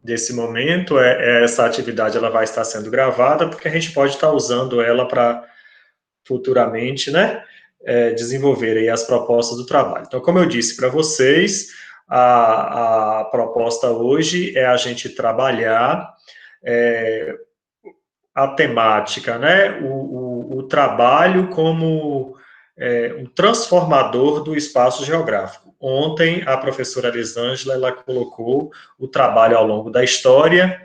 desse momento, essa atividade ela vai estar sendo gravada, porque a gente pode estar usando ela para futuramente, né, desenvolver aí as propostas do trabalho. Então, como eu disse para vocês, a proposta hoje é a gente trabalhar a temática, né, o trabalho como um transformador do espaço geográfico. Ontem, a professora Elisângela, ela colocou o trabalho ao longo da história,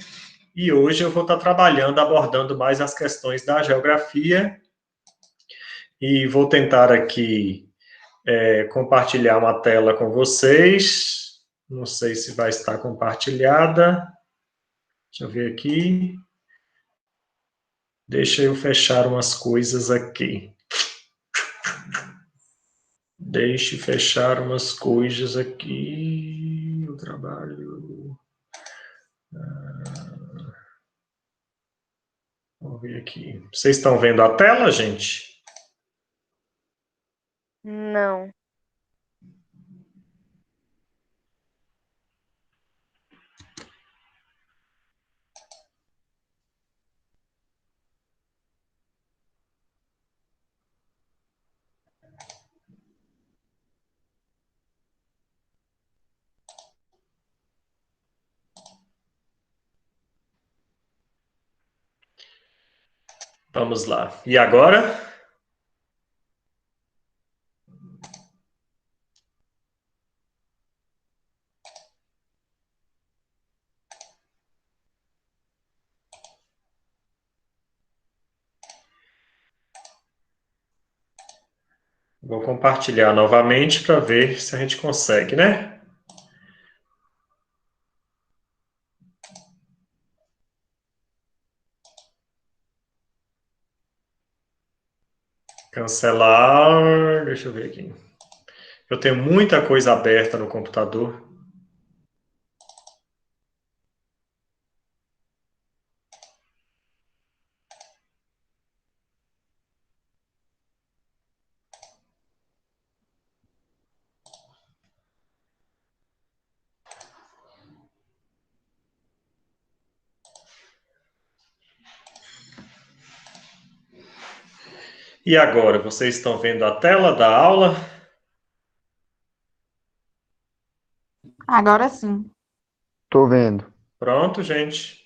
e hoje eu vou estar trabalhando, abordando mais as questões da geografia, e vou tentar aqui compartilhar uma tela com vocês. Não sei se vai estar compartilhada. Deixa eu ver aqui. Deixa eu fechar umas coisas aqui. Deixe fechar umas coisas aqui. O trabalho. Vamos ver aqui. Vocês estão vendo a tela, gente? Não. Vamos lá. E agora? Vou compartilhar novamente para ver se a gente consegue, né? Cancelar. Deixa eu ver aqui. Eu tenho muita coisa aberta no computador. E agora, vocês estão vendo a tela da aula? Agora sim. Tô vendo. Pronto, gente.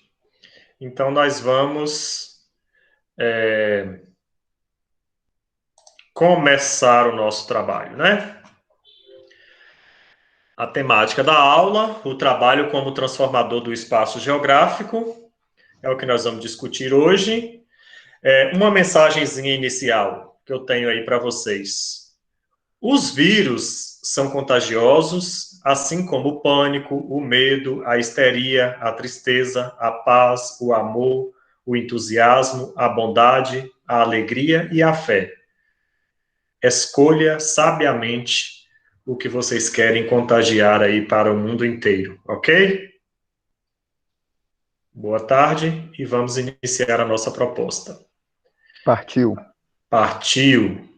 Então, nós vamos começar o nosso trabalho, né? A temática da aula, o trabalho como transformador do espaço geográfico, é o que nós vamos discutir hoje. Uma mensagenzinha inicial que eu tenho aí para vocês. Os vírus são contagiosos, assim como o pânico, o medo, a histeria, a tristeza, a paz, o amor, o entusiasmo, a bondade, a alegria e a fé. Escolha sabiamente o que vocês querem contagiar aí para o mundo inteiro, ok? Boa tarde e vamos iniciar a nossa proposta. Partiu.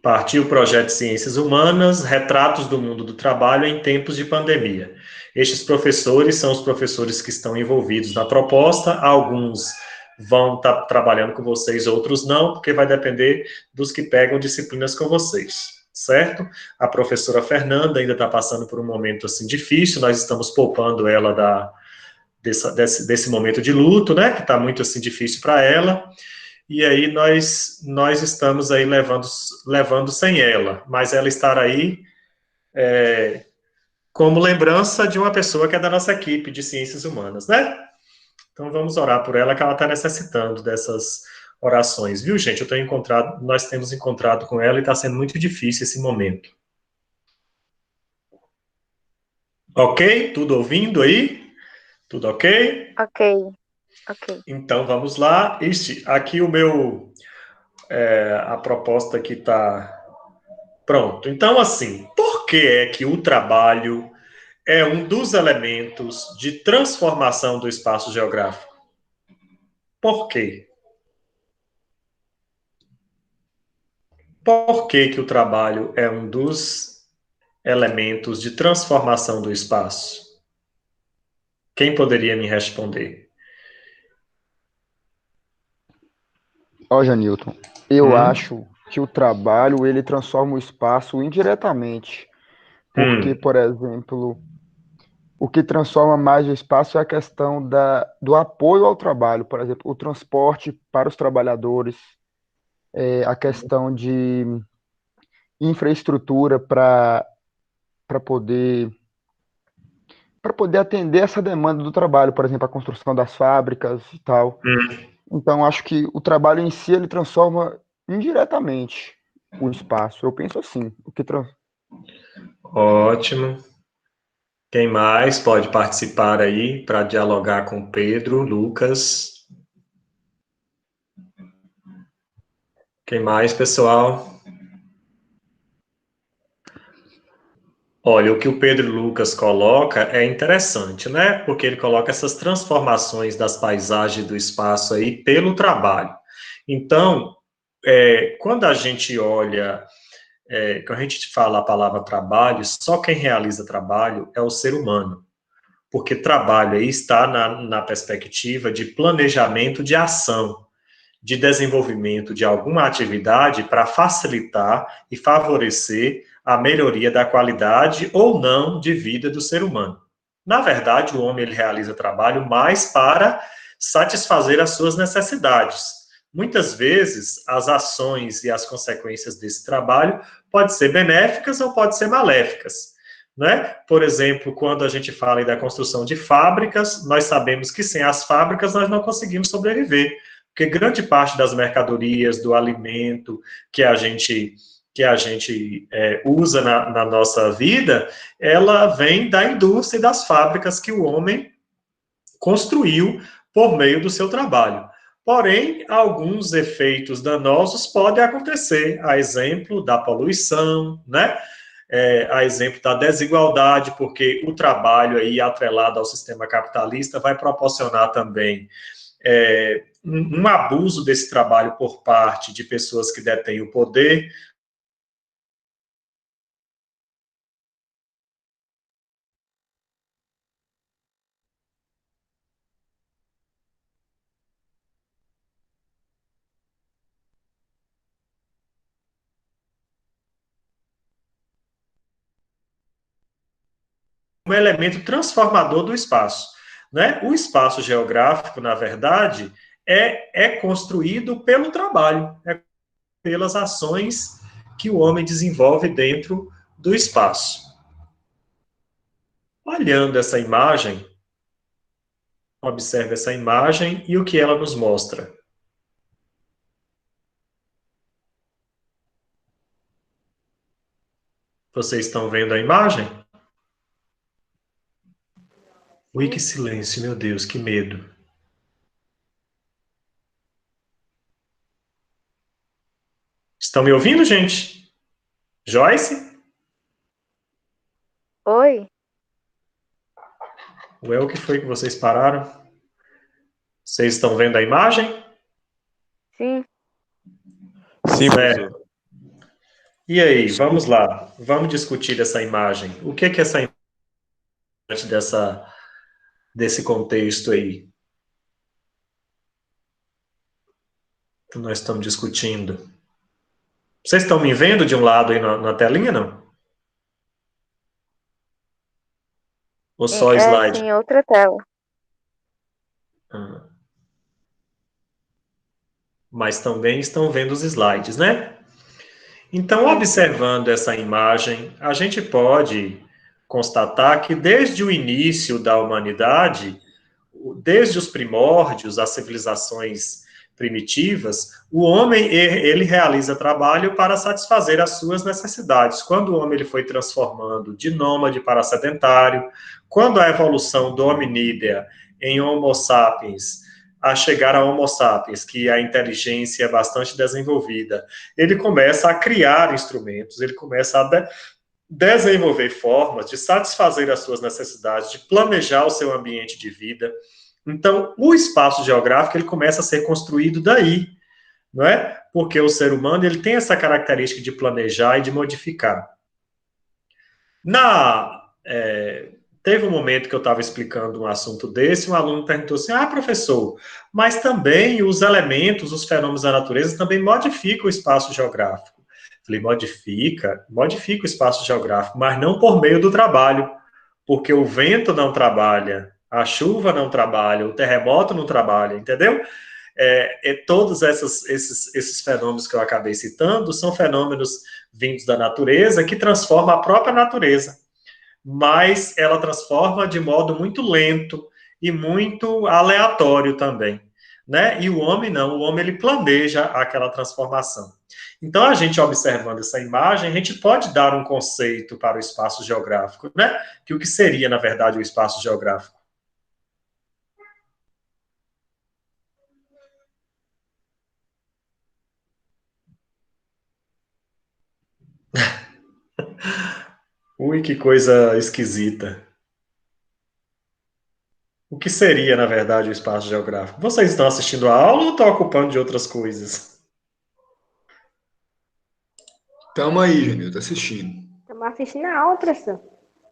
Partiu o projeto Ciências Humanas, retratos do mundo do trabalho em tempos de pandemia. Estes professores são os professores que estão envolvidos na proposta, alguns vão estar trabalhando com vocês, outros não, porque vai depender dos que pegam disciplinas com vocês, certo? A professora Fernanda ainda está passando por um momento assim difícil, nós estamos poupando ela desse momento de luto, né, que está muito assim difícil para ela. E aí nós estamos aí levando sem ela, mas ela estar aí como lembrança de uma pessoa que é da nossa equipe de ciências humanas, né? Então vamos orar por ela, que ela está necessitando dessas orações, viu, gente? Nós temos encontrado com ela e está sendo muito difícil esse momento. Ok? Tudo ouvindo aí? Tudo ok? Ok. Então vamos lá. Aqui a proposta aqui está pronto. Então, assim, por que é que o trabalho é um dos elementos de transformação do espaço geográfico? Por quê? Por que que o trabalho é um dos elementos de transformação do espaço? Quem poderia me responder? Ó, Janilton, eu Hum? acho que o trabalho ele transforma o espaço indiretamente, porque, Hum. por exemplo, o que transforma mais o espaço é a questão do apoio ao trabalho, por exemplo, o transporte para os trabalhadores, a questão de infraestrutura para poder para poder atender essa demanda do trabalho, por exemplo, a construção das fábricas e tal. Hum. Então, acho que o trabalho em si ele transforma indiretamente o espaço. Eu penso assim, Ótimo. Quem mais pode participar aí para dialogar com o Pedro, Lucas? Quem mais, pessoal? Olha, o que o Pedro Lucas coloca é interessante, né? Porque ele coloca essas transformações das paisagens do espaço aí pelo trabalho. Então, quando a gente olha, quando a gente fala a palavra trabalho, só quem realiza trabalho é o ser humano. Porque trabalho aí está na perspectiva de planejamento de ação, de desenvolvimento de alguma atividade para facilitar e favorecer a melhoria da qualidade ou não de vida do ser humano. Na verdade, o homem ele realiza trabalho mais para satisfazer as suas necessidades. Muitas vezes, as ações e as consequências desse trabalho podem ser benéficas ou podem ser maléficas. Né? Por exemplo, quando a gente fala da construção de fábricas, nós sabemos que sem as fábricas nós não conseguimos sobreviver, porque grande parte das mercadorias, do alimento que a gente usa na nossa vida, ela vem da indústria e das fábricas que o homem construiu por meio do seu trabalho. Porém, alguns efeitos danosos podem acontecer, a exemplo da poluição, né? A exemplo da desigualdade, porque o trabalho aí atrelado ao sistema capitalista vai proporcionar também um abuso desse trabalho por parte de pessoas que detêm o poder. Um elemento transformador do espaço. Né? O espaço geográfico, na verdade, é construído pelo trabalho, pelas ações que o homem desenvolve dentro do espaço. Olhando essa imagem, observe essa imagem e o que ela nos mostra. Vocês estão vendo a imagem? Ui, que silêncio, meu Deus, que medo. Estão me ouvindo, gente? Joyce? Oi? Ou o que foi que vocês pararam? Vocês estão vendo a imagem? Sim. Sim, Certo. professor. E aí, vamos lá. Vamos discutir essa imagem. O que é essa imagem desse contexto aí que nós estamos discutindo? Vocês estão me vendo de um lado aí na telinha, não? Ou só É, slide? sim, outra tela. Ah, mas também estão vendo os slides, né? Então, Sim. observando essa imagem, a gente pode constatar que desde o início da humanidade, desde os primórdios, as civilizações primitivas, o homem ele realiza trabalho para satisfazer as suas necessidades. Quando o homem ele foi transformando de nômade para sedentário, quando a evolução do hominídea em Homo sapiens a chegar a Homo sapiens, que a inteligência é bastante desenvolvida, ele começa a criar instrumentos, ele começa a desenvolver formas de satisfazer as suas necessidades, de planejar o seu ambiente de vida. Então, o espaço geográfico ele começa a ser construído daí, não é? Porque o ser humano ele tem essa característica de planejar e de modificar. teve um momento que eu estava explicando um assunto desse, um aluno perguntou assim, professor, mas também os elementos, os fenômenos da natureza também modificam o espaço geográfico. Falei, modifica o espaço geográfico, mas não por meio do trabalho, porque o vento não trabalha, a chuva não trabalha, o terremoto não trabalha, entendeu? Todos esses fenômenos que eu acabei citando são fenômenos vindos da natureza que transformam a própria natureza, mas ela transforma de modo muito lento e muito aleatório também, né? E o homem não, o homem ele planeja aquela transformação. Então, a gente observando essa imagem, a gente pode dar um conceito para o espaço geográfico, né? Que o que seria, na verdade, o espaço geográfico? Ui, que coisa esquisita. O que seria, na verdade, o espaço geográfico? Vocês estão assistindo a aula ou estão ocupando de outras coisas? Tamo aí, Janil, tá assistindo. Estamos assistindo a aula, professor.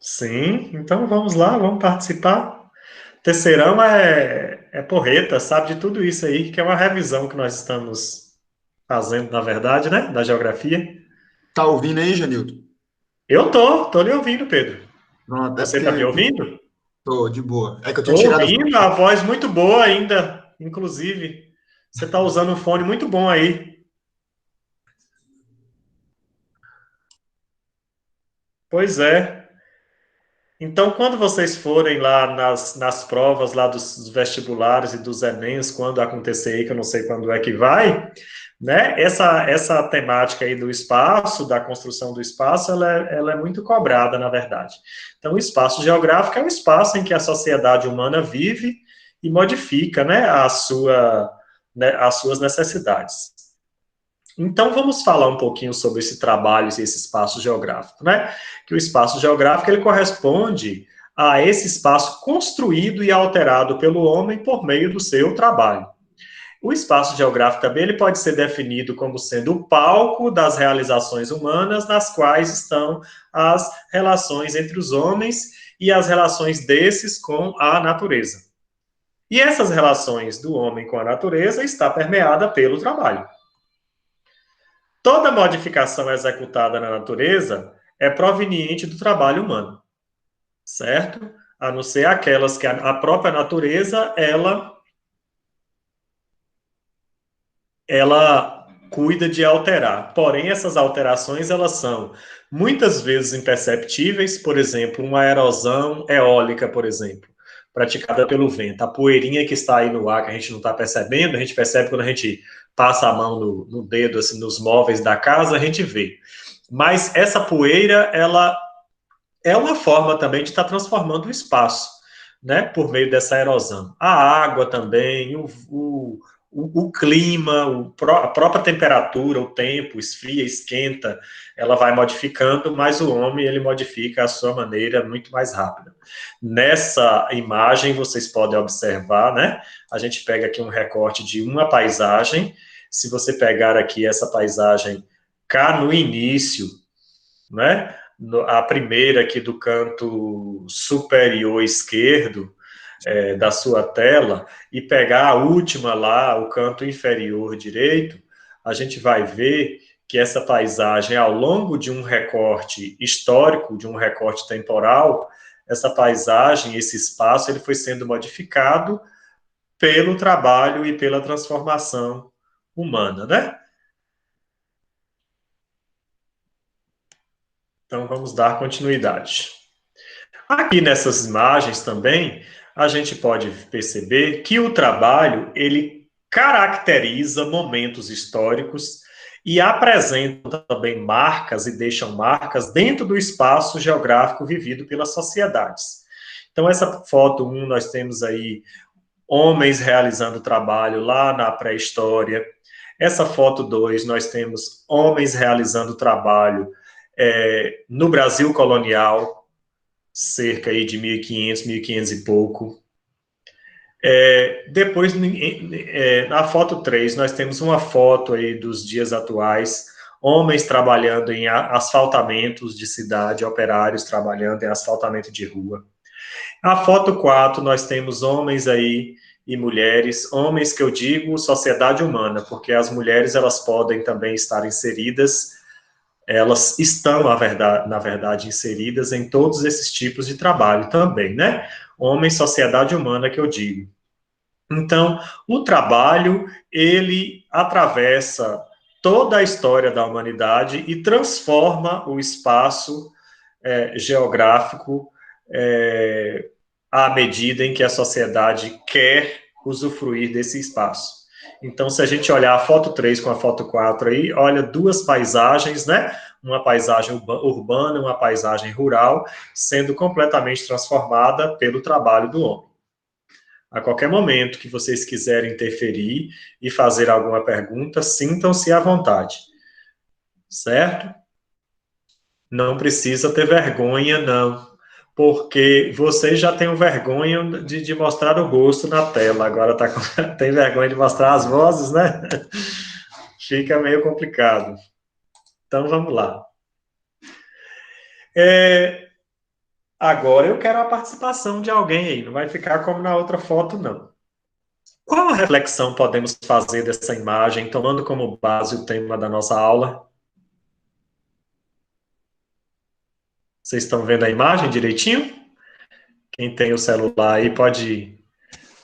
Sim, então vamos lá, vamos participar. Terceirão é porreta, sabe de tudo isso aí, que é uma revisão que nós estamos fazendo, na verdade, né, da geografia. Tá ouvindo aí, Janilton? Eu tô lhe ouvindo, Pedro. Pronto, é Você tá me porque ouvindo? tô de boa. É que eu Tô tinha tirado o ouvindo, a voz muito boa ainda, inclusive. Você tá usando um fone muito bom aí. Pois é. Então, quando vocês forem lá nas provas lá dos vestibulares e dos Enems, quando acontecer aí, que eu não sei quando é que vai, né? Essa temática aí do espaço, da construção do espaço, ela é muito cobrada, na verdade. Então, o espaço geográfico é o espaço em que a sociedade humana vive e modifica, né, as suas necessidades. Então, vamos falar um pouquinho sobre esse trabalho e esse espaço geográfico, né? Que o espaço geográfico, ele corresponde a esse espaço construído e alterado pelo homem por meio do seu trabalho. O espaço geográfico também ele pode ser definido como sendo o palco das realizações humanas, nas quais estão as relações entre os homens e as relações desses com a natureza. E essas relações do homem com a natureza está permeada pelo trabalho. Toda modificação executada na natureza é proveniente do trabalho humano, certo? A não ser aquelas que a própria natureza, ela cuida de alterar. Porém, essas alterações, elas são muitas vezes imperceptíveis, por exemplo, uma erosão eólica, por exemplo, praticada pelo vento. A poeirinha que está aí no ar, que a gente não está percebendo, a gente percebe quando a gente passa a mão no dedo, assim, nos móveis da casa, a gente vê. Mas essa poeira, ela é uma forma também de estar transformando o espaço, né, por meio dessa erosão. A água também, o clima, a própria temperatura, o tempo, esfria, esquenta, ela vai modificando, mas o homem, ele modifica a sua maneira muito mais rápida. Nessa imagem, vocês podem observar, né, a gente pega aqui um recorte de uma paisagem, se você pegar aqui essa paisagem cá no início, né, a primeira aqui do canto superior esquerdo da sua tela e pegar a última lá, o canto inferior direito, a gente vai ver que essa paisagem, ao longo de um recorte histórico, de um recorte temporal, essa paisagem, esse espaço, ele foi sendo modificado pelo trabalho e pela transformação humana, né? Então, vamos dar continuidade. Aqui nessas imagens também, a gente pode perceber que o trabalho, ele caracteriza momentos históricos e apresenta também marcas e deixam marcas dentro do espaço geográfico vivido pelas sociedades. Então, essa foto 1, nós temos aí homens realizando trabalho lá na pré-história. Essa foto 2, nós temos homens realizando trabalho no Brasil colonial, cerca aí de 1500, 1500 e pouco. Depois, na foto 3, nós temos uma foto aí dos dias atuais, homens trabalhando em asfaltamentos de cidade, operários trabalhando em asfaltamento de rua. A foto 4, nós temos homens aí e mulheres, homens que eu digo sociedade humana, porque as mulheres elas podem também estar inseridas, elas estão, na verdade, inseridas em todos esses tipos de trabalho também, né? Homem, sociedade humana que eu digo. Então, o trabalho, ele atravessa toda a história da humanidade e transforma o espaço geográfico à medida em que a sociedade quer usufruir desse espaço. Então, se a gente olhar a foto 3 com a foto 4 aí, olha duas paisagens, né? Uma paisagem urbana, uma paisagem rural, sendo completamente transformada pelo trabalho do homem. A qualquer momento que vocês quiserem interferir e fazer alguma pergunta, sintam-se à vontade. Certo? Não precisa ter vergonha, não. Porque vocês já têm vergonha de mostrar o rosto na tela. Agora tem vergonha de mostrar as vozes, né? Fica meio complicado. Então, vamos lá. Agora eu quero a participação de alguém aí. Não vai ficar como na outra foto, não. Qual a reflexão podemos fazer dessa imagem, tomando como base o tema da nossa aula? Vocês estão vendo a imagem direitinho? Quem tem o celular aí pode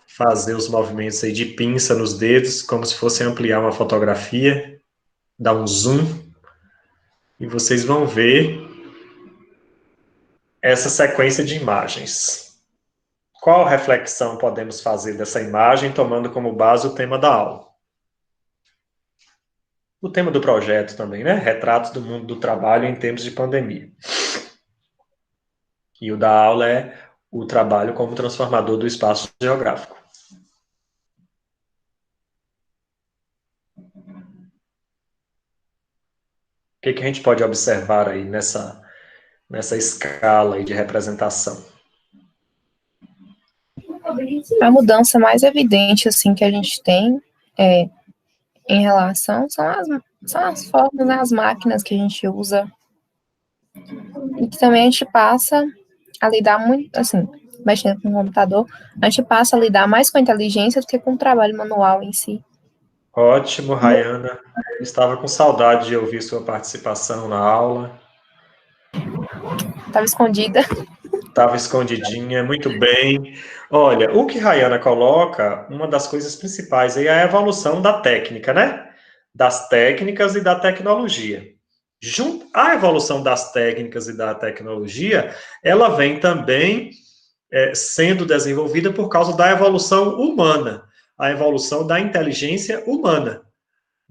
fazer os movimentos aí de pinça nos dedos, como se fosse ampliar uma fotografia, dar um zoom, e vocês vão ver essa sequência de imagens. Qual reflexão podemos fazer dessa imagem, tomando como base o tema da aula? O tema do projeto também, né? Retratos do mundo do trabalho em tempos de pandemia. E o da aula é o trabalho como transformador do espaço geográfico. O que a gente pode observar aí nessa escala aí de representação? A mudança mais evidente assim que a gente tem em relação são as formas, né, as máquinas que a gente usa e que também a gente passa a lidar muito, assim, mexendo com o computador, a gente passa a lidar mais com a inteligência do que com o trabalho manual em si. Ótimo, Rayana. Estava com saudade de ouvir sua participação na aula. Estava escondida. Estava escondidinha, muito bem. Olha, o que Rayana coloca, uma das coisas principais aí é a evolução da técnica, né? Das técnicas e da tecnologia. Junto à evolução das técnicas e da tecnologia, ela vem também sendo desenvolvida por causa da evolução humana, a evolução da inteligência humana,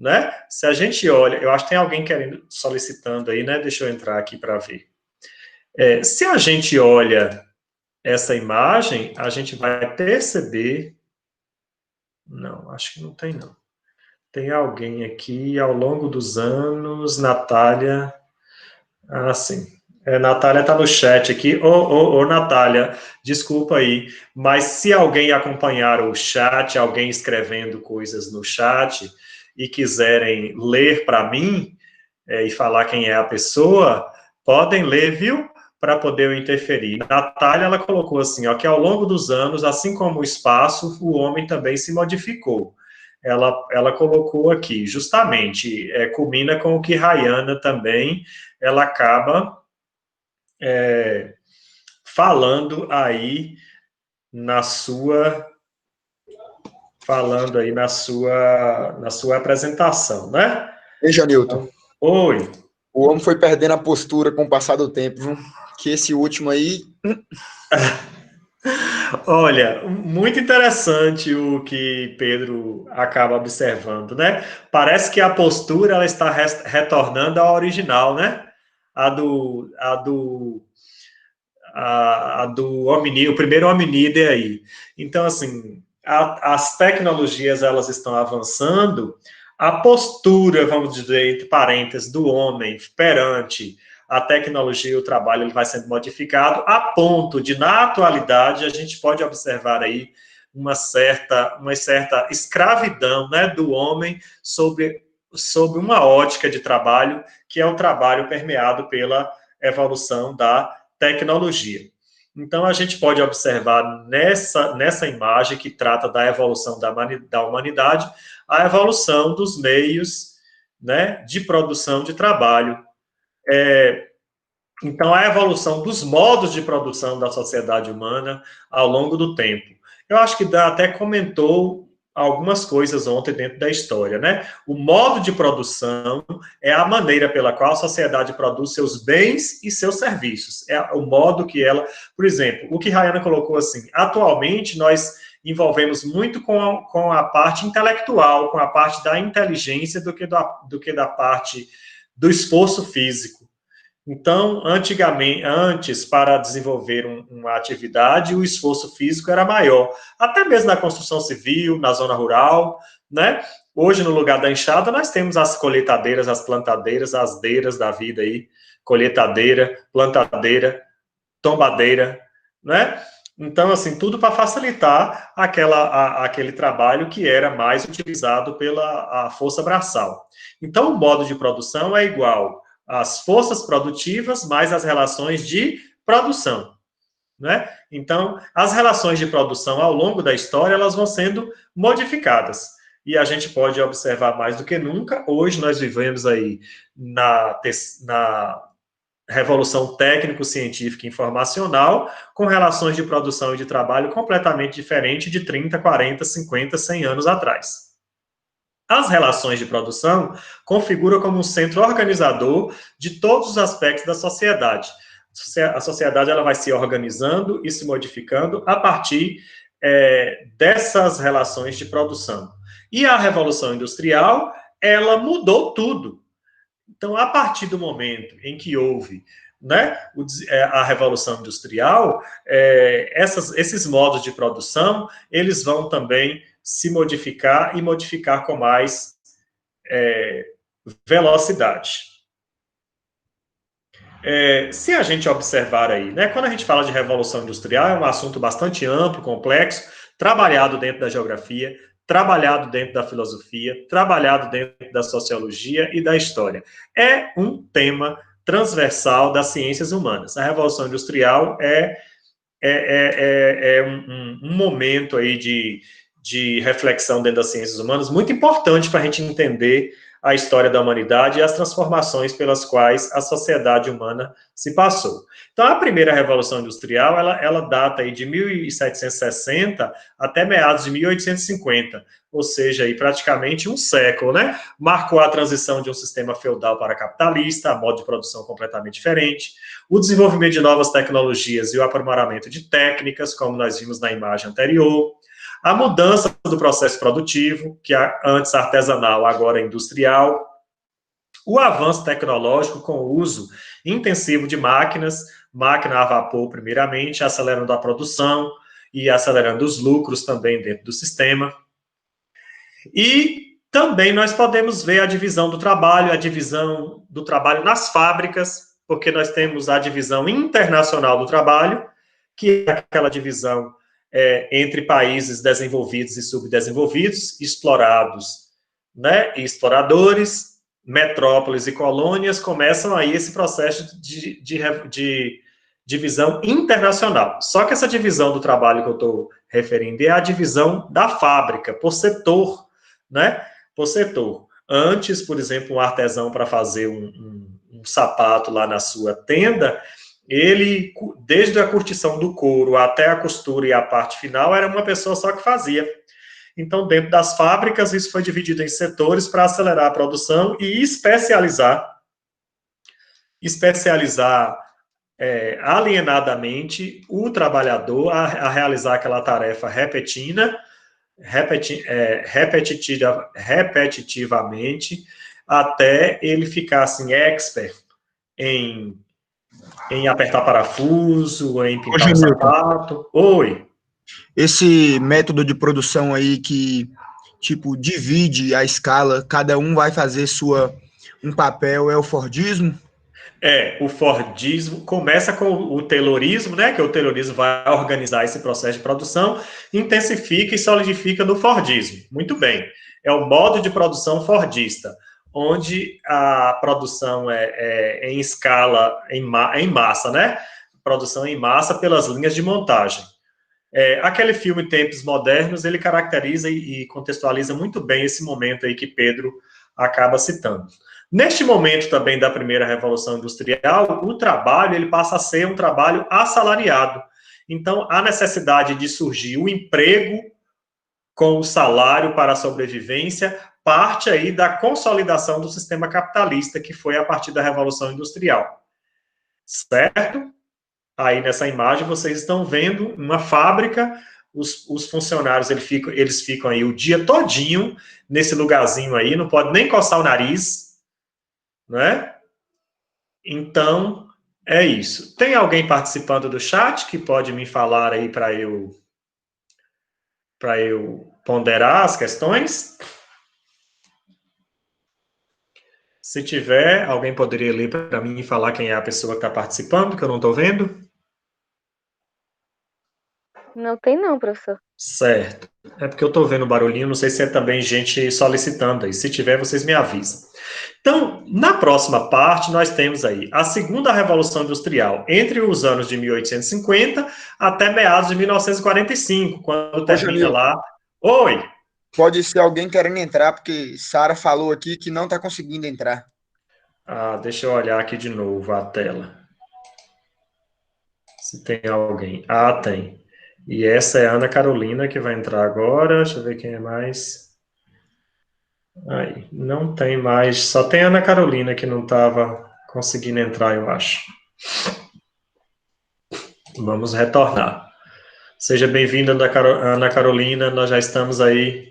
né? Se a gente olha, eu acho que tem alguém solicitando aí, né? Deixa eu entrar aqui para ver. Se a gente olha essa imagem, a gente vai perceber... Não, acho que não tem, não. Tem alguém aqui, ao longo dos anos, Natália... Ah, sim. Natália está no chat aqui. Ô, Natália, desculpa aí, mas se alguém acompanhar o chat, alguém escrevendo coisas no chat e quiserem ler para mim e falar quem é a pessoa, podem ler, viu? Para poder eu interferir. Natália, ela colocou assim, ó, que ao longo dos anos, assim como o espaço, o homem também se modificou. Ela colocou aqui, justamente, culmina com o que Rayana também, ela acaba falando aí na sua apresentação, né? Ei, Janilton. Oi. O homem foi perdendo a postura com o passar do tempo, viu? Que esse último aí... Olha, muito interessante o que Pedro acaba observando, né? Parece que a postura ela está retornando à original, né? A do hominídeo, o primeiro hominídeo aí. Então, assim, as tecnologias elas estão avançando, a postura, vamos dizer, entre parênteses, do homem perante a tecnologia e o trabalho ele vai sendo modificado, a ponto de, na atualidade, a gente pode observar aí uma certa escravidão, né, do homem sobre uma ótica de trabalho, que é o trabalho permeado pela evolução da tecnologia. Então, a gente pode observar nessa imagem que trata da evolução da humanidade, a evolução dos meios, né, de produção de trabalho. Então, a evolução dos modos de produção da sociedade humana ao longo do tempo. Eu acho que até comentou algumas coisas ontem dentro da história, né? O modo de produção é a maneira pela qual a sociedade produz seus bens e seus serviços. É o modo que ela... Por exemplo, o que Rayana colocou assim, atualmente nós envolvemos muito com a parte intelectual, com a parte da inteligência do que da parte do esforço físico. Então, antes, para desenvolver uma atividade, o esforço físico era maior. Até mesmo na construção civil, na zona rural, né? Hoje, no lugar da enxada, nós temos as colheitadeiras, as plantadeiras, as deiras da vida aí. Colheitadeira, plantadeira, tombadeira, né? Então, assim, tudo para facilitar aquele trabalho que era mais utilizado pela força braçal. Então, o modo de produção é igual as forças produtivas mais as relações de produção, né? Então, as relações de produção ao longo da história, elas vão sendo modificadas. E a gente pode observar mais do que nunca, hoje nós vivemos aí na revolução técnico-científica e informacional, com relações de produção e de trabalho completamente diferentes de 30, 40, 50, 100 anos atrás. As relações de produção configuram como um centro organizador de todos os aspectos da sociedade. A sociedade ela vai se organizando e se modificando a partir dessas relações de produção. E a Revolução Industrial, ela mudou tudo. Então, a partir do momento em que houve, né, a Revolução Industrial, esses modos de produção, eles vão também se modificar e modificar com mais velocidade. Se a gente observar aí, né, quando a gente fala de Revolução Industrial, é um assunto bastante amplo, complexo, trabalhado dentro da geografia, trabalhado dentro da filosofia, trabalhado dentro da sociologia e da história. É um tema transversal das ciências humanas. A Revolução Industrial é um momento aí de reflexão dentro das ciências humanas muito importante para a gente entender a história da humanidade e as transformações pelas quais a sociedade humana se passou. Então, a primeira Revolução Industrial, ela data aí de 1760 até meados de 1850, ou seja, aí praticamente um século, né? Marcou a transição de um sistema feudal para capitalista, a modo de produção completamente diferente, o desenvolvimento de novas tecnologias e o aprimoramento de técnicas, como nós vimos na imagem anterior, a mudança do processo produtivo, que antes artesanal, agora industrial, o avanço tecnológico com o uso intensivo de máquina a vapor primeiramente, acelerando a produção e acelerando os lucros também dentro do sistema. E também nós podemos ver a divisão do trabalho nas fábricas, porque nós temos a divisão internacional do trabalho, que é aquela divisão entre países desenvolvidos e subdesenvolvidos, explorados, né, e exploradores, metrópoles e colônias, começam aí esse processo de divisão internacional. Só que essa divisão do trabalho que eu estou referindo é a divisão da fábrica, por setor, né, por setor. Antes, por exemplo, um artesão para fazer um sapato lá na sua tenda, ele, desde a curtição do couro até a costura e a parte final, era uma pessoa só que fazia. Então, dentro das fábricas, isso foi dividido em setores para acelerar a produção e especializar alienadamente o trabalhador a realizar aquela tarefa repetitivamente, até ele ficar assim, expert em apertar parafuso, em pintar um sapato. Oi. Esse método de produção aí que, tipo, divide a escala, cada um vai fazer um papel, é o Fordismo? O Fordismo começa com o Taylorismo, né, que o Taylorismo vai organizar esse processo de produção, intensifica e solidifica no Fordismo. Muito bem. É o modo de produção fordista, onde a produção é em escala, em massa, né? produção em massa pelas linhas de montagem. Aquele filme Tempos Modernos, ele caracteriza e contextualiza muito bem esse momento aí que Pedro acaba citando. Neste momento também da primeira Revolução Industrial, o trabalho ele passa a ser um trabalho assalariado. Então, a necessidade de surgir o emprego com o salário para a sobrevivência parte aí da consolidação do sistema capitalista, que foi a partir da Revolução Industrial. Certo? Aí nessa imagem vocês estão vendo uma fábrica, os funcionários eles ficam aí o dia todinho nesse lugarzinho aí, não pode nem coçar o nariz, né? Então, é isso. Tem alguém participando do chat que pode me falar aí para eu ponderar as questões? Se tiver, alguém poderia ler para mim e falar quem é a pessoa que está participando, que eu não estou vendo? Não tem não, professor. Certo. É porque eu estou vendo barulhinho, não sei se é também gente solicitando aí. Se tiver, vocês me avisam. Então, na próxima parte, nós temos aí a segunda Revolução Industrial, entre os anos de 1850 até meados de 1945, quando termina Jamil, lá... Oi! pode ser alguém querendo entrar, porque Sara falou aqui que não está conseguindo entrar. Deixa eu olhar aqui de novo a tela. Se tem alguém. Tem. E essa é a Ana Carolina que vai entrar agora. Deixa eu ver quem é mais. Aí, não tem mais. Só tem a Ana Carolina que não estava conseguindo entrar, eu acho. Vamos retornar. Seja bem-vinda, Ana Carolina. Nós já estamos aí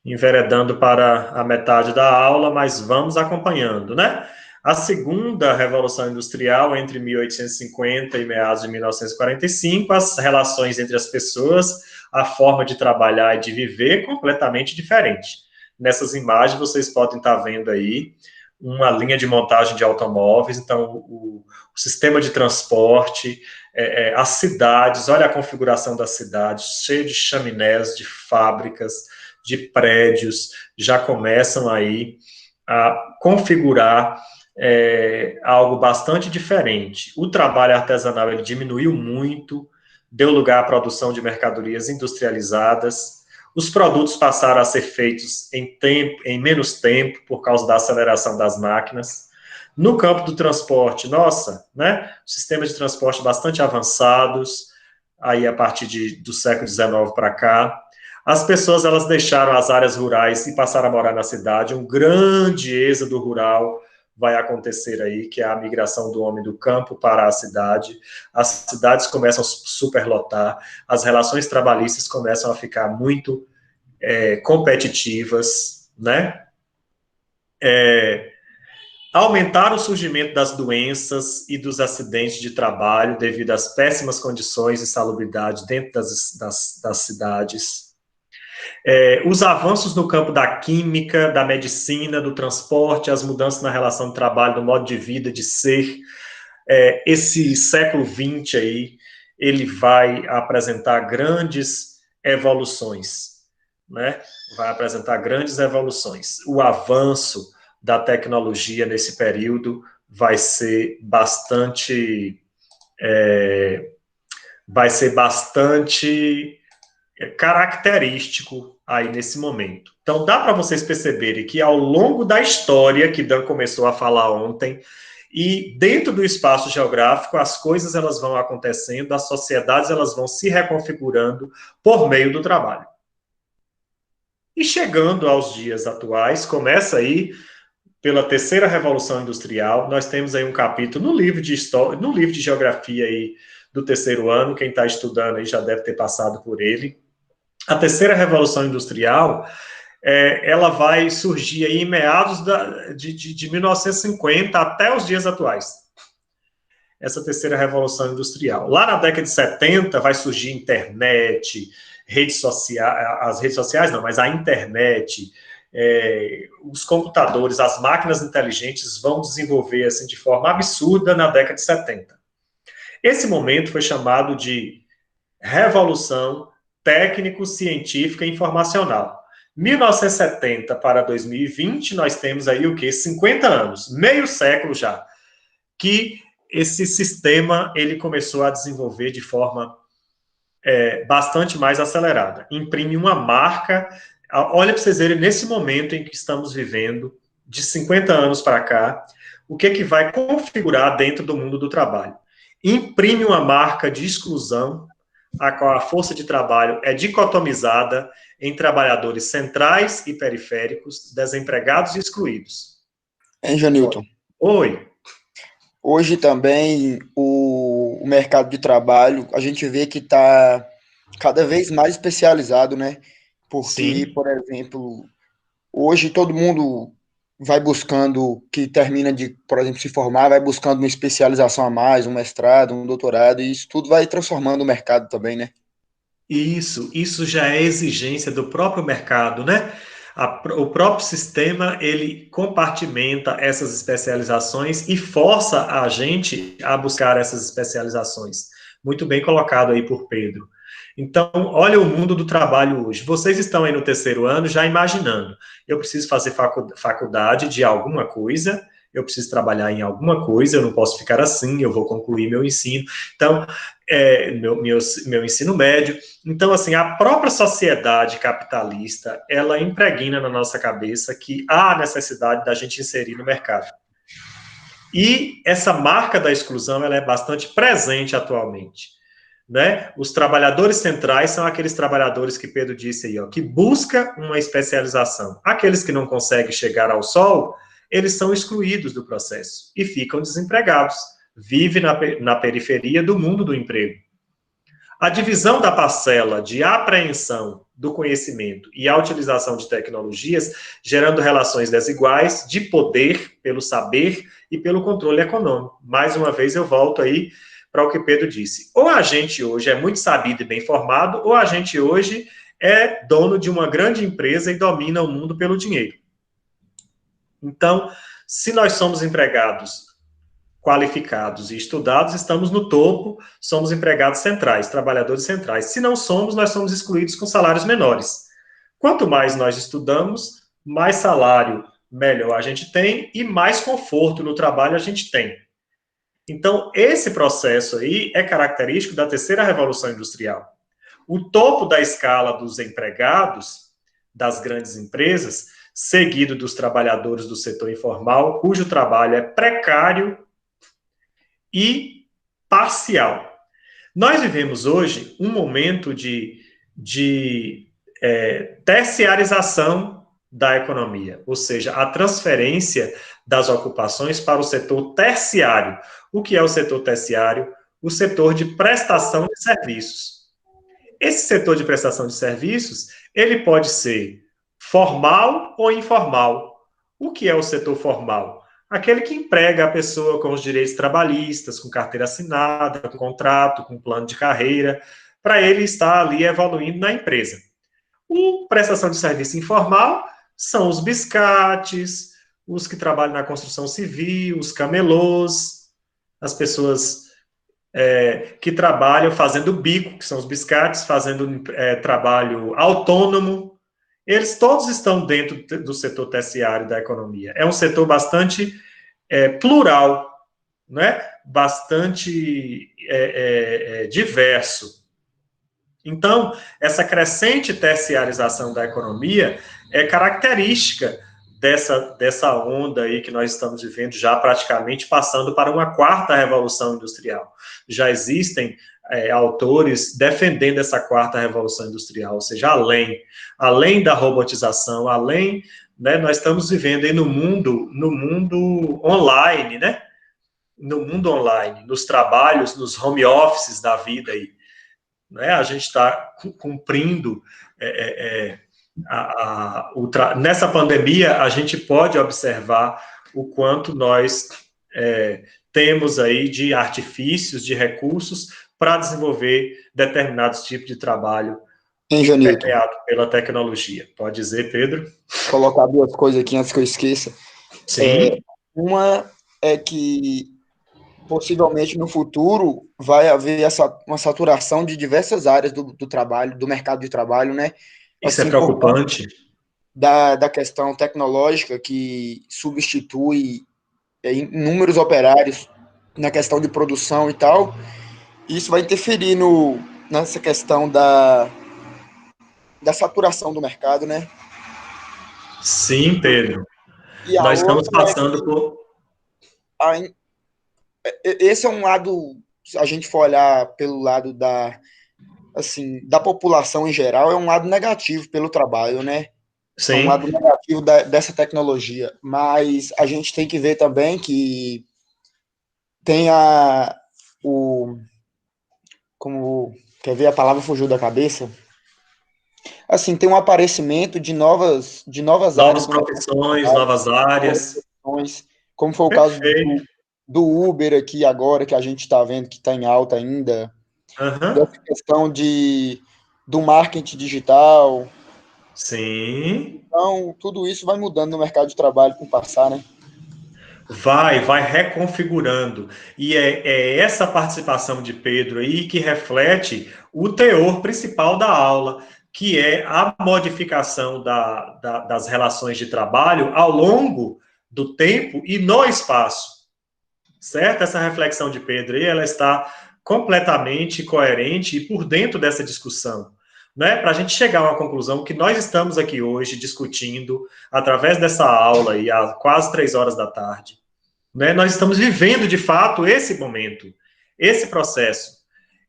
enveredando para a metade da aula, mas vamos acompanhando, né? A segunda Revolução Industrial, entre 1850 e meados de 1945, as relações entre as pessoas, a forma de trabalhar e de viver completamente diferente. Nessas imagens, vocês podem estar vendo aí uma linha de montagem de automóveis, então o sistema de transporte, as cidades, olha a configuração das cidades, cheio de chaminés, de fábricas, de prédios, já começam aí a configurar algo bastante diferente. O trabalho artesanal ele diminuiu muito, deu lugar à produção de mercadorias industrializadas, os produtos passaram a ser feitos em menos tempo, por causa da aceleração das máquinas. No campo do transporte, né, sistemas de transporte bastante avançados, aí a partir do século XIX para cá. As pessoas, elas deixaram as áreas rurais e passaram a morar na cidade. Um grande êxodo rural vai acontecer aí, que é a migração do homem do campo para a cidade. As cidades começam a superlotar, as relações trabalhistas começam a ficar muito competitivas, né? Aumentar o surgimento das doenças e dos acidentes de trabalho devido às péssimas condições de salubridade dentro das cidades. Os avanços no campo da química, da medicina, do transporte, as mudanças na relação de trabalho, do modo de vida, de ser, esse século XX aí, ele vai apresentar grandes evoluções, né? Vai apresentar grandes evoluções. O avanço da tecnologia nesse período vai ser bastante característico aí nesse momento. Então, dá para vocês perceberem que ao longo da história, que Dan começou a falar ontem, e dentro do espaço geográfico, as coisas elas vão acontecendo, as sociedades elas vão se reconfigurando por meio do trabalho. E chegando aos dias atuais, começa aí pela terceira Revolução Industrial. Nós temos aí um capítulo no livro de história, no livro de geografia aí do terceiro ano, quem está estudando aí já deve ter passado por ele. A terceira Revolução Industrial, ela vai surgir aí em meados de 1950 até os dias atuais. Essa terceira Revolução Industrial. Lá na década de 70 vai surgir internet, redes sociais, as redes sociais não, mas a internet, os computadores, as máquinas inteligentes vão desenvolver assim, de forma absurda na década de 70. Esse momento foi chamado de Revolução Técnico-Científica e Informacional. 1970 para 2020, nós temos aí o quê? 50 anos, meio século já, que esse sistema ele começou a desenvolver de forma bastante mais acelerada. Imprime uma marca. Olha para vocês verem, nesse momento em que estamos vivendo, de 50 anos para cá, o que vai configurar dentro do mundo do trabalho. Imprime uma marca de exclusão, a qual a força de trabalho é dicotomizada em trabalhadores centrais e periféricos, desempregados e excluídos. Janilton. Oi. Hoje também o mercado de trabalho, a gente vê que está cada vez mais especializado, né? Porque, por exemplo, hoje todo mundo vai buscando, que termina de, por exemplo, se formar, vai buscando uma especialização a mais, um mestrado, um doutorado, e isso tudo vai transformando o mercado também, né? Isso já é exigência do próprio mercado, né? O próprio sistema, ele compartimenta essas especializações e força a gente a buscar essas especializações. Muito bem colocado aí por Pedro. Então, olha o mundo do trabalho hoje. Vocês estão aí no terceiro ano já imaginando, eu preciso fazer faculdade de alguma coisa, eu preciso trabalhar em alguma coisa, eu não posso ficar assim, eu vou concluir meu ensino. Então, meu ensino médio. Então, assim, a própria sociedade capitalista, ela impregna na nossa cabeça que há necessidade da gente inserir no mercado. E essa marca da exclusão, ela é bastante presente atualmente, né? Os trabalhadores centrais são aqueles trabalhadores que Pedro disse aí, ó, que busca uma especialização. Aqueles que não conseguem chegar ao sol, eles são excluídos do processo e ficam desempregados. Vive na periferia do mundo do emprego. A divisão da parcela de apreensão do conhecimento e a utilização de tecnologias, gerando relações desiguais de poder pelo saber e pelo controle econômico. Mais uma vez eu volto aí para o que Pedro disse. Ou a gente hoje é muito sabido e bem formado, ou a gente hoje é dono de uma grande empresa e domina o mundo pelo dinheiro. Então, se nós somos empregados qualificados e estudados, estamos no topo, somos empregados centrais, trabalhadores centrais. Se não somos, nós somos excluídos com salários menores. Quanto mais nós estudamos, mais salário melhor a gente tem e mais conforto no trabalho a gente tem. Então, esse processo aí é característico da terceira revolução industrial. O topo da escala dos empregados das grandes empresas, seguido dos trabalhadores do setor informal, cujo trabalho é precário e parcial. Nós vivemos hoje um momento de terciarização da economia, ou seja, a transferência das ocupações para o setor terciário. O que é o setor terciário? O setor de prestação de serviços. Esse setor de prestação de serviços, ele pode ser formal ou informal. O que é o setor formal? Aquele que emprega a pessoa com os direitos trabalhistas, com carteira assinada, com contrato, com plano de carreira, para ele estar ali evoluindo na empresa. O prestação de serviço informal são os biscates, os que trabalham na construção civil, os camelôs, as pessoas que trabalham fazendo bico, que são os biscates, fazendo trabalho autônomo. Eles todos estão dentro do setor terciário da economia. É um setor bastante plural, né? Bastante diverso. Então, essa crescente terciarização da economia é característica dessa onda aí que nós estamos vivendo, já praticamente passando para uma quarta revolução industrial. Já existem autores defendendo essa quarta revolução industrial, ou seja, além da robotização, além, né, nós estamos vivendo aí no mundo online, né? No mundo online, nos trabalhos, nos home offices da vida aí, né? A gente está cumprindo nessa pandemia, a gente pode observar o quanto nós temos aí de artifícios, de recursos para desenvolver determinados tipos de trabalho criado pela tecnologia. Pode dizer, Pedro? Vou colocar duas coisas aqui antes que eu esqueça. Sim. Uma é que possivelmente no futuro vai haver uma saturação de diversas áreas do trabalho, do mercado de trabalho, né? Isso assim, é preocupante. Da questão tecnológica que substitui inúmeros operários na questão de produção e tal. Isso vai interferir nessa questão da saturação do mercado, né? Sim, Pedro. E a Nós estamos outra é passando por. esse é um lado, se a gente for olhar pelo lado da população em geral, é um lado negativo pelo trabalho, né? É um Sim, lado negativo dessa tecnologia. Mas a gente tem que ver também que tem como, quer ver, a palavra fugiu da cabeça? Assim, tem um aparecimento de novas áreas novas do mercado, profissões, novas novas áreas. profissões, como foi o caso Perfeito. do Uber aqui agora, que a gente está vendo que está em alta ainda, Aham. dessa questão do marketing digital. Sim. Então, tudo isso vai mudando no mercado de trabalho com o passar, né? Vai reconfigurando. E é essa participação de Pedro aí que reflete o teor principal da aula, que é a modificação das relações de trabalho ao longo do tempo e no espaço. Certo? Essa reflexão de Pedro aí, ela está completamente coerente e por dentro dessa discussão. Né? Para a gente chegar a uma conclusão que nós estamos aqui hoje discutindo, através dessa aula aí, há quase 3 horas da tarde, né? Nós estamos vivendo, de fato, esse momento, esse processo.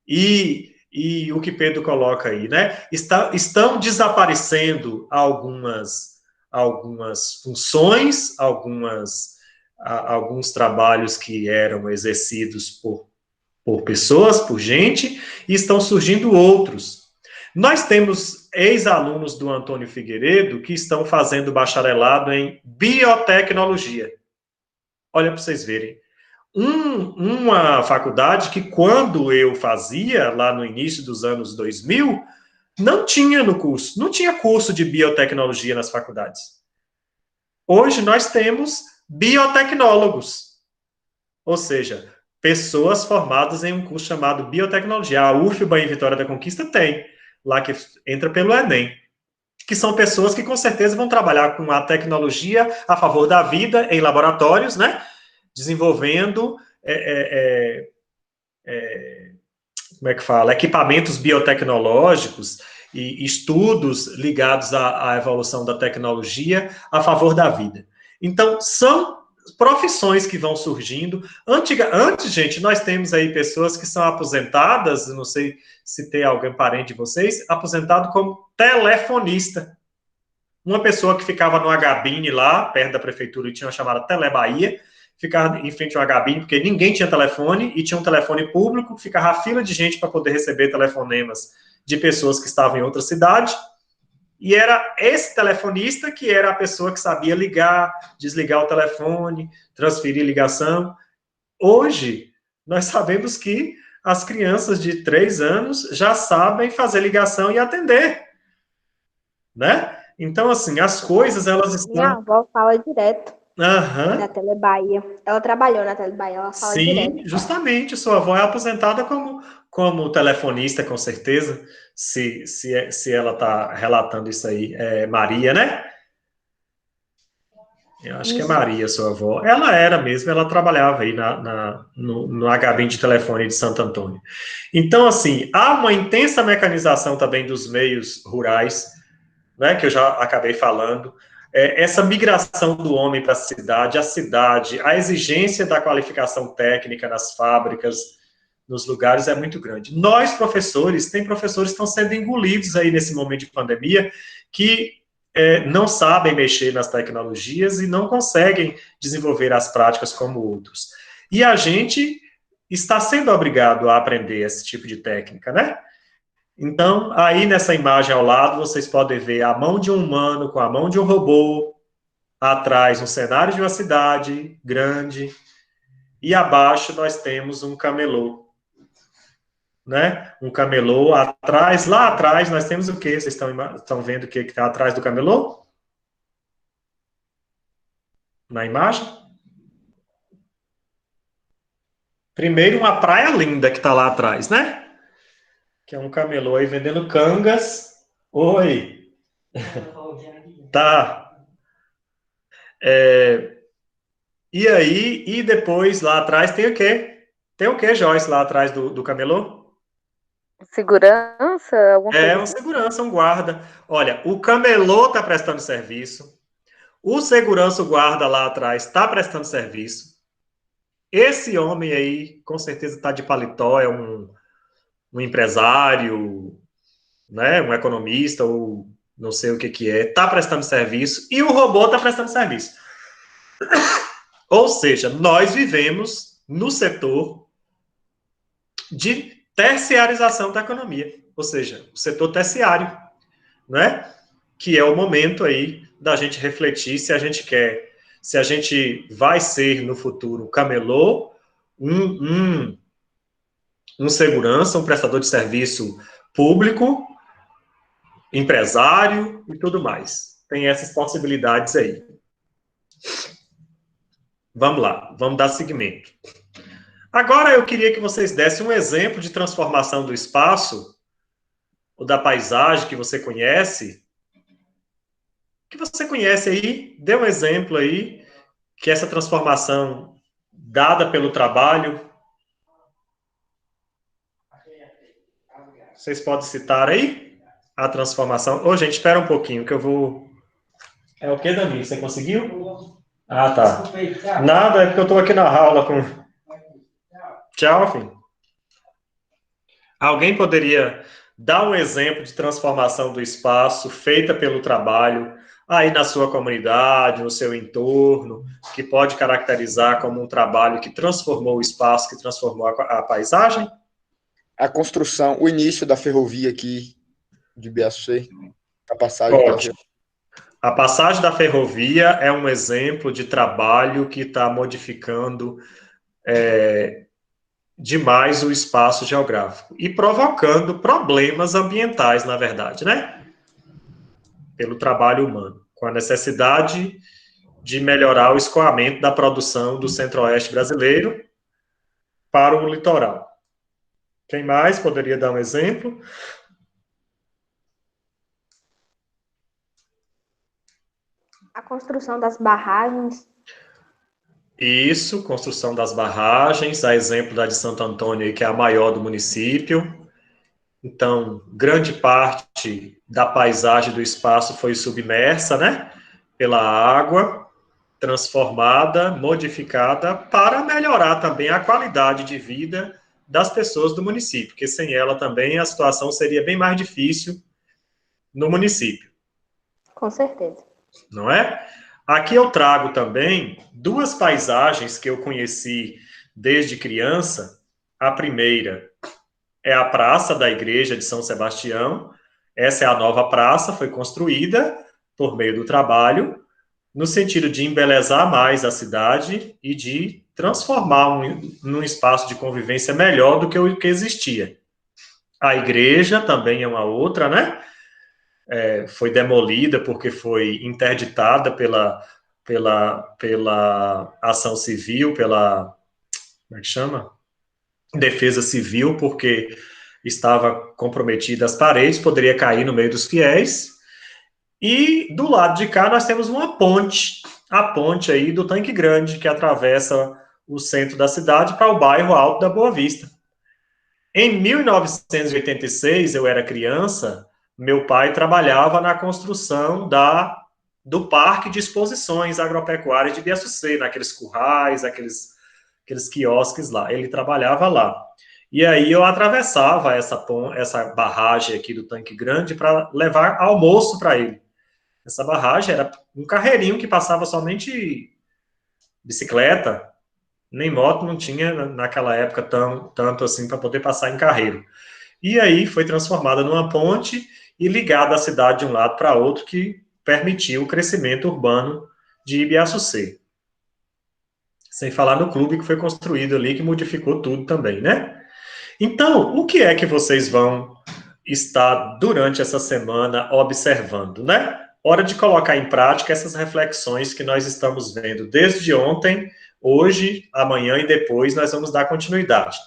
E o que Pedro coloca aí, né? Estão desaparecendo algumas funções, alguns trabalhos que eram exercidos por pessoas, por gente, e estão surgindo outros. Nós temos ex-alunos do Antônio Figueiredo que estão fazendo bacharelado em biotecnologia. Olha para vocês verem. Uma faculdade que, quando eu fazia, lá no início dos anos 2000, não tinha no curso, não tinha curso de biotecnologia nas faculdades. Hoje nós temos biotecnólogos, ou seja, pessoas formadas em um curso chamado biotecnologia. A UFBA em Vitória da Conquista tem, lá que entra pelo Enem, que são pessoas que com certeza vão trabalhar com a tecnologia a favor da vida em laboratórios, né? Desenvolvendo como é que fala? Equipamentos biotecnológicos e estudos ligados à evolução da tecnologia a favor da vida. Então, são profissões que vão surgindo. Antes, gente, nós temos aí pessoas que são aposentadas, não sei se tem alguém parente de vocês, aposentado como telefonista. Uma pessoa que ficava no Agabine lá, perto da prefeitura, e tinha uma chamada Telebahia, ficava em frente ao Agabine, porque ninguém tinha telefone, e tinha um telefone público, ficava a fila de gente para poder receber telefonemas de pessoas que estavam em outra cidade, e era esse telefonista que era a pessoa que sabia ligar, desligar o telefone, transferir ligação. Hoje, nós sabemos que as crianças de 3 anos já sabem fazer ligação e atender, né? Então, assim, as coisas, elas Minha estão... avó fala direto Aham. da Telebahia. Ela trabalhou na Telebahia, ela fala Sim, direto. justamente, sua avó é aposentada como telefonista, com certeza, se ela está relatando isso aí. É Maria, né? Eu acho que é Isso. Maria, sua avó. Ela era mesmo, ela trabalhava aí no HB de telefone de Santo Antônio. Então, assim, há uma intensa mecanização também dos meios rurais, né, que eu já acabei falando, essa migração do homem para a cidade, a exigência da qualificação técnica nas fábricas, nos lugares, é muito grande. Nós, professores, tem professores que estão sendo engolidos aí nesse momento de pandemia, que não sabem mexer nas tecnologias e não conseguem desenvolver as práticas como outros. E a gente está sendo obrigado a aprender esse tipo de técnica, né? Então, aí nessa imagem ao lado, vocês podem ver a mão de um humano com a mão de um robô, atrás um cenário de uma cidade grande, e abaixo nós temos um camelô, né? Um camelô atrás, lá atrás nós temos o quê? Vocês estão vendo o que está atrás do camelô? Na imagem? Primeiro, uma praia linda que está lá atrás, né? Que é um camelô aí vendendo cangas. Oi! Tá. E aí, e depois, lá atrás, tem o quê? Tem o que, Joyce, lá atrás do camelô? Segurança? Alguma coisa É, um segurança, um guarda. Olha, o camelô está prestando serviço. O segurança, o guarda lá atrás, está prestando serviço. Esse homem aí, com certeza, está de paletó, é um empresário, né, um economista, ou não sei o que é, está prestando serviço. E o robô está prestando serviço. Ou seja, nós vivemos no setor de terciarização da economia, ou seja, o setor terciário, né? Que é o momento aí da gente refletir se a gente quer, se a gente vai ser no futuro camelô, um segurança, um prestador de serviço público, empresário e tudo mais. Tem essas possibilidades aí. Vamos lá, vamos dar seguimento. Agora eu queria que vocês dessem um exemplo de transformação do espaço ou da paisagem que você conhece. Que você conhece aí, dê um exemplo aí, que essa transformação dada pelo trabalho. Vocês podem citar aí a transformação? Ô, gente, espera um pouquinho que eu vou... É o que, Danilo? Você conseguiu? Ah, tá. Nada, é porque eu estou aqui na aula com... Tchau, filho. Alguém poderia dar um exemplo de transformação do espaço feita pelo trabalho aí na sua comunidade, no seu entorno, que pode caracterizar como um trabalho que transformou o espaço, que transformou a paisagem? A construção, o início da ferrovia aqui de Biaçu, a passagem pela Ótimo. A passagem da ferrovia é um exemplo de trabalho que está modificando demais o espaço geográfico e provocando problemas ambientais, na verdade, né? Pelo trabalho humano, com a necessidade de melhorar o escoamento da produção do centro-oeste brasileiro para o litoral. Quem mais poderia dar um exemplo? A construção das barragens. Isso, construção das barragens, a exemplo da de Santo Antônio, que é a maior do município. Então, grande parte da paisagem do espaço foi submersa, né, pela água, transformada, modificada, para melhorar também a qualidade de vida das pessoas do município, porque sem ela também a situação seria bem mais difícil no município. Com certeza. Não é? Aqui eu trago também duas paisagens que eu conheci desde criança. A primeira é a Praça da Igreja de São Sebastião. Essa é a nova praça, foi construída por meio do trabalho, no sentido de embelezar mais a cidade e de transformar num espaço de convivência melhor do que o que existia. A igreja também é uma outra, né? Foi demolida porque foi interditada pela ação civil, pela, como é que chama? Defesa civil, porque estava comprometida as paredes, poderia cair no meio dos fiéis. E do lado de cá nós temos uma ponte, a ponte aí do Tanque Grande, que atravessa o centro da cidade para o bairro Alto da Boa Vista. Em 1986, eu era criança, meu pai trabalhava na construção do Parque de Exposições Agropecuárias de Biaçucê, naqueles currais, aqueles quiosques lá. Ele trabalhava lá. E aí eu atravessava essa barragem aqui do Tanque Grande para levar almoço para ele. Essa barragem era um carreirinho que passava somente bicicleta, nem moto não tinha naquela época tanto assim para poder passar em carreiro. E aí foi transformada numa ponte e ligada a cidade de um lado para outro, que permitiu o crescimento urbano de Ibiaçucê. Sem falar no clube que foi construído ali, que modificou tudo também, né? Então, o que é que vocês vão estar durante essa semana observando, né? Hora de colocar em prática essas reflexões que nós estamos vendo desde ontem, hoje, amanhã e depois nós vamos dar continuidade.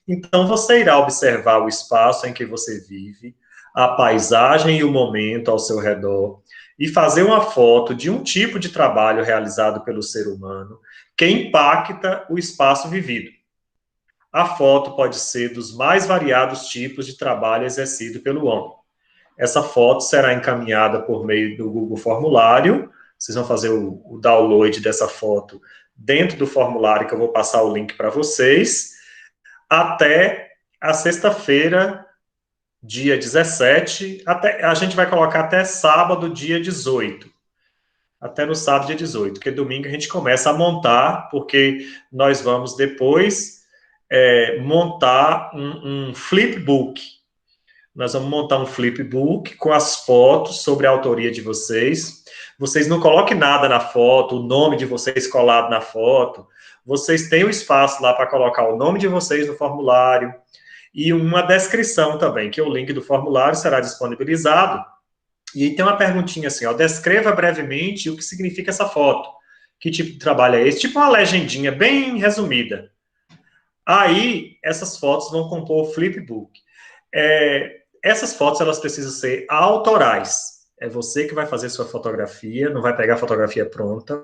Então, você irá observar o espaço em que você vive, a paisagem e o momento ao seu redor, e fazer uma foto de um tipo de trabalho realizado pelo ser humano que impacta o espaço vivido. a foto pode ser dos mais variados tipos de trabalho exercido pelo homem. Essa foto será encaminhada por meio do Google Formulário. Vocês vão fazer o download dessa foto dentro do formulário, que eu vou passar o link para vocês, até a sexta-feira, dia 17, a gente vai colocar até sábado, dia 18. Até no sábado, dia 18, porque domingo a gente começa a montar, porque nós vamos depois montar um flipbook. Nós vamos montar um flipbook com as fotos sobre a autoria de vocês. Vocês não coloquem nada na foto, o nome de vocês colado na foto. Vocês têm o espaço lá para colocar o nome de vocês no formulário e uma descrição também, que o link do formulário será disponibilizado. E aí tem uma perguntinha assim, ó, descreva brevemente o que significa essa foto. Que tipo de trabalho é esse? Tipo uma legendinha bem resumida. Aí, essas fotos vão compor o flipbook. Essas fotos, elas precisam ser autorais. É você que vai fazer sua fotografia, não vai pegar a fotografia pronta.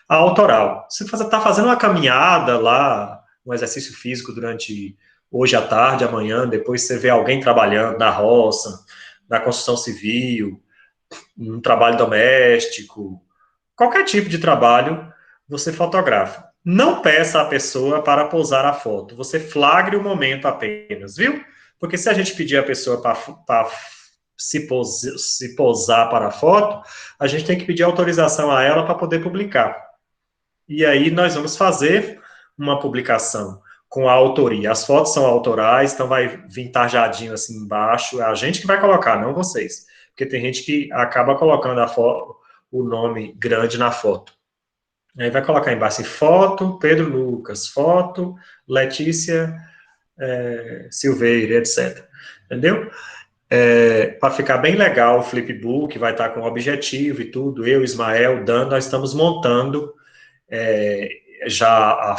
A autoral. Você está fazendo uma caminhada lá, um exercício físico durante hoje à tarde, amanhã, depois você vê alguém trabalhando na roça, na construção civil, um trabalho doméstico, qualquer tipo de trabalho, você fotografa. Não peça à pessoa para posar a foto, você flagre o momento apenas, viu? Porque se a gente pedir a pessoa para se posar para a foto, a gente tem que pedir autorização a ela para poder publicar. E aí nós vamos fazer uma publicação com a autoria. As fotos são autorais, então vai vir tarjadinho assim embaixo, é a gente que vai colocar, não vocês. Porque tem gente que acaba colocando o nome grande na foto. Aí vai colocar embaixo foto, Pedro Lucas, foto, Letícia Silveira, etc. Entendeu? Para ficar bem legal o flipbook, vai estar com objetivo e tudo. Eu, Ismael, Dan, nós estamos montando já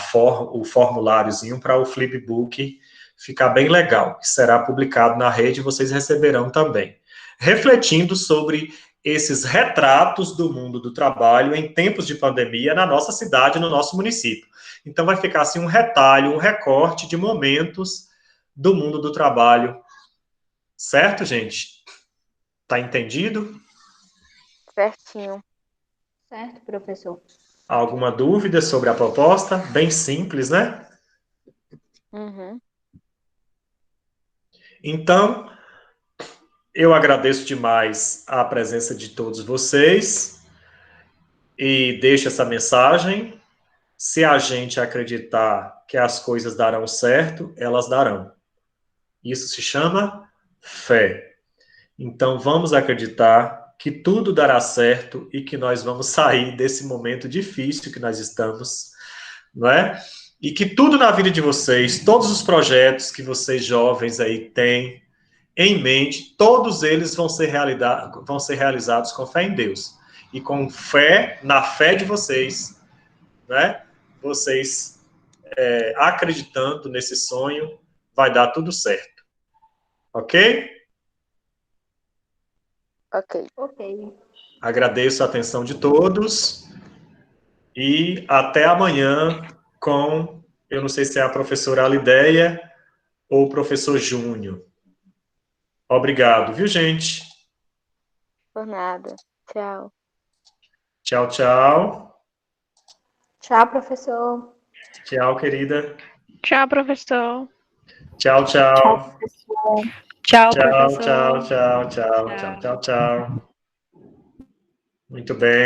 o formuláriozinho para o flipbook ficar bem legal, que será publicado na rede e vocês receberão também. Refletindo sobre esses retratos do mundo do trabalho em tempos de pandemia na nossa cidade, no nosso município. Então, vai ficar assim um retalho, um recorte de momentos do mundo do trabalho. Certo, gente? Tá entendido? Certinho. Certo, professor. Alguma dúvida sobre a proposta? Bem simples, né? Uhum. Então, eu agradeço demais a presença de todos vocês e deixo essa mensagem. Se a gente acreditar que as coisas darão certo, elas darão. Isso se chama fé. Então, vamos acreditar que tudo dará certo e que nós vamos sair desse momento difícil que nós estamos, não é? E que tudo na vida de vocês, todos os projetos que vocês jovens aí têm em mente, todos eles vão ser realizados com fé em Deus. E com fé, na fé de vocês, né? Vocês acreditando nesse sonho, vai dar tudo certo. Ok? Ok. Agradeço a atenção de todos e até amanhã com, eu não sei se é a professora Alideia ou o professor Júnior. Obrigado, viu, gente? Por nada. Tchau. Tchau, tchau. Tchau, professor. Tchau, querida. Tchau, professor. Tchau, tchau. Tchau, Tchau, professor. tchau, tchau, tchau, tchau, tchau, tchau. Muito bem.